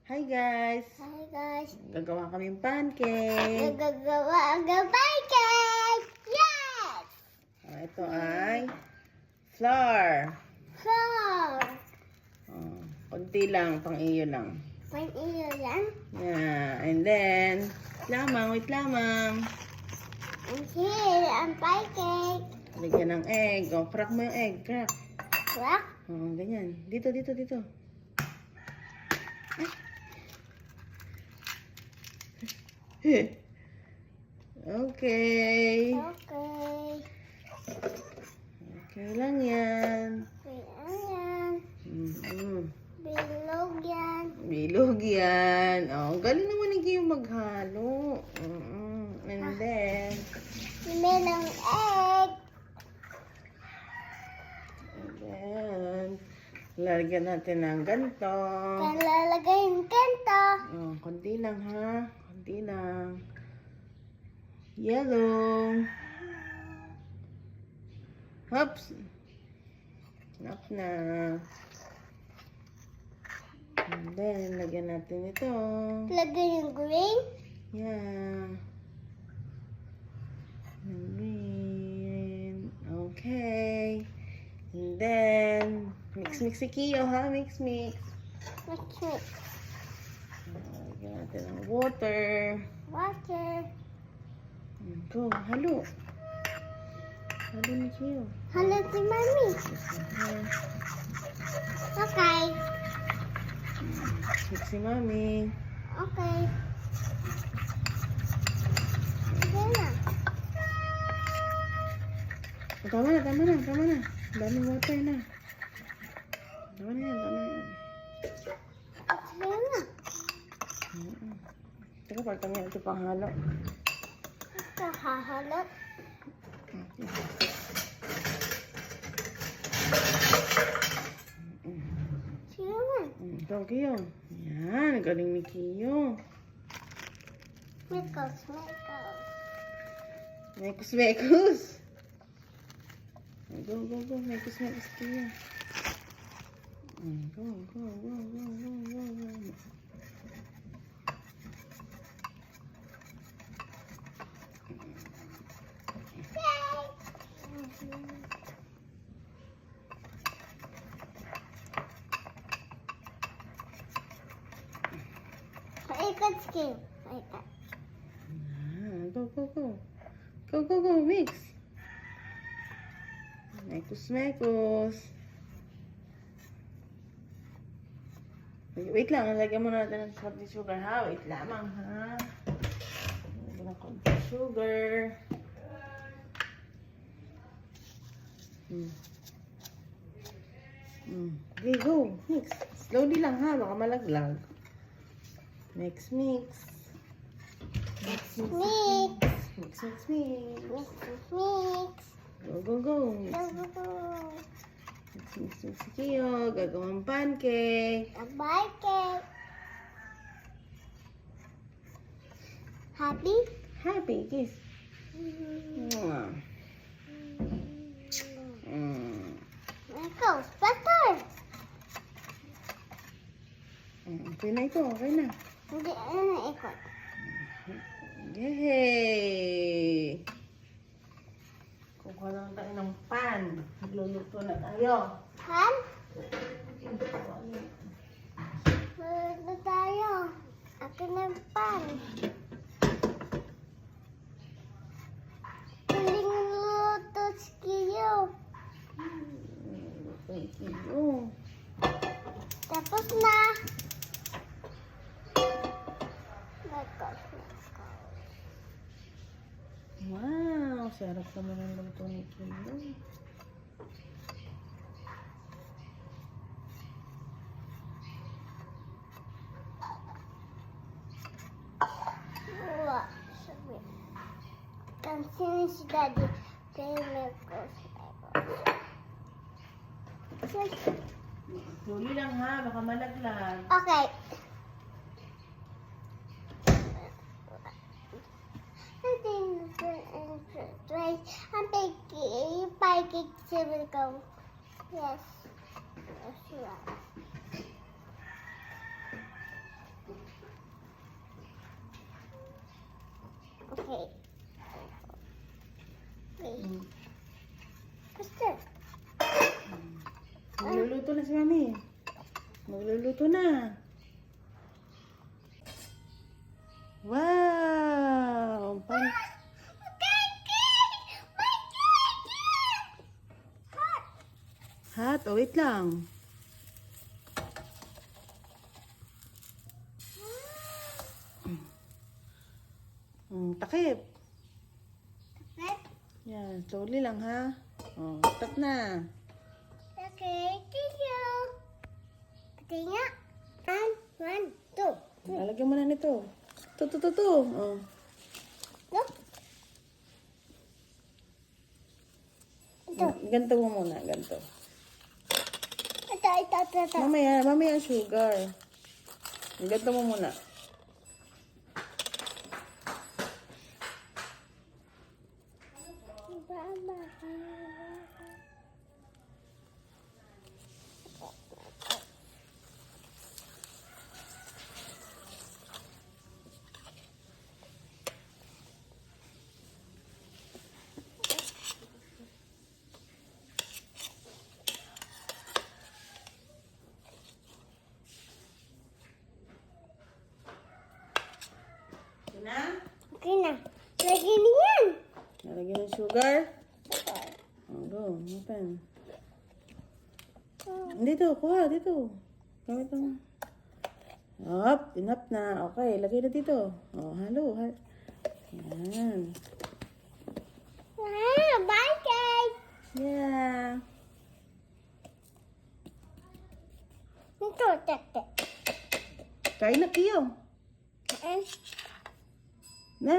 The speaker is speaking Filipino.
Hi guys! Hi guys! Gagawa kaming pancake. Nagagawa ang pancake! Yes! Ito ay flour. Flour! Konti lang, pang iyo lang. Pang iyo lang? Yeah, and then, wait lamang. And here, ang pancake. Lagyan ng egg. Crack mo yung egg. Crack. Crack? Ganyan. Dito. Okay. Okay. Okay lang yan. Ayan. Bilog yan. Galing naman ni Gio maghalo. And then, may ng egg. And then, lalagyan natin ng ganito. Lalagay yung kento. Konti lang ha. Konti lang. Yellow. Hops. Enough na. And then, lagyan natin ito. Lagay yung green. Yeah. Green. Okay. And then, mix si Kio ha. Mix. What's it? Lagyan natin ng water. Water. Go, halo. Halo ni Kio. Hello to mommy. Okay. Mix si Mami. Okay. Okay na. Tama na. Daming water na. Tama na yan. Okay na. Teka, parang yan ito pang halo. Ito hahalot. Sino na? Ikaw, Kio. Yan, galing ni Kio. Mekos. Mekus. Go. Mekus, Kio. Go. Ikat skin. Ikat. Go, mix. Mekus. Wait lang, lagyan muna natin ng konti sugar ha. Wait lamang ha. Lagyan ng konti sugar. Okay, go. Mix. Slowly lang ha, baka malaglag. Mix. Mix. Go. Mix si Kio. Gagawang pancake. A pancake. Happy? Happy, kiss. Mekos. Butter. Okay na ito, okay na. Hindi, ano ikot? Yay! Kukuha lang tayo ng pan. Magluluto na tayo. Han? Maluluto tayo. Akin ang pan. Piling luto si Kio. Thank you. Tapos na. Mekos. Wow! Sarap naman ang luto ni Kio. Wala. Sabi. Kansin si Daddy. Kaya Mekos. Slowly lang ha, baka malaglag. Okay. Ang pancake sabi ko. Yes. That's right. Okay. Okay. Mm. Gusto. Magluluto na si Mami. Magluluto na. Wow! Hot. Oh, wait lang. Takip. Yan, slowly lang ha. Oh, stop na. Okay, thank you. Pati nga. 1, 2, 3. Lalagyan mo na nito. Ito. Oh. Go. Ito. Ganto mo muna, ganto. Ito. Mamaya sugar. Ganto mo muna. Ito na. Okay na. Lagi niyan. Lalagyan ng sugar. Oh, go. Open. Dito, kuha. Dito. Gamit mo. Hop, enough na. Okay, lagay na dito. Oh, halo. Yan. Wow, bye guys. Yeah. Ito, tete. Kain na, Kiyo. Kain. Na.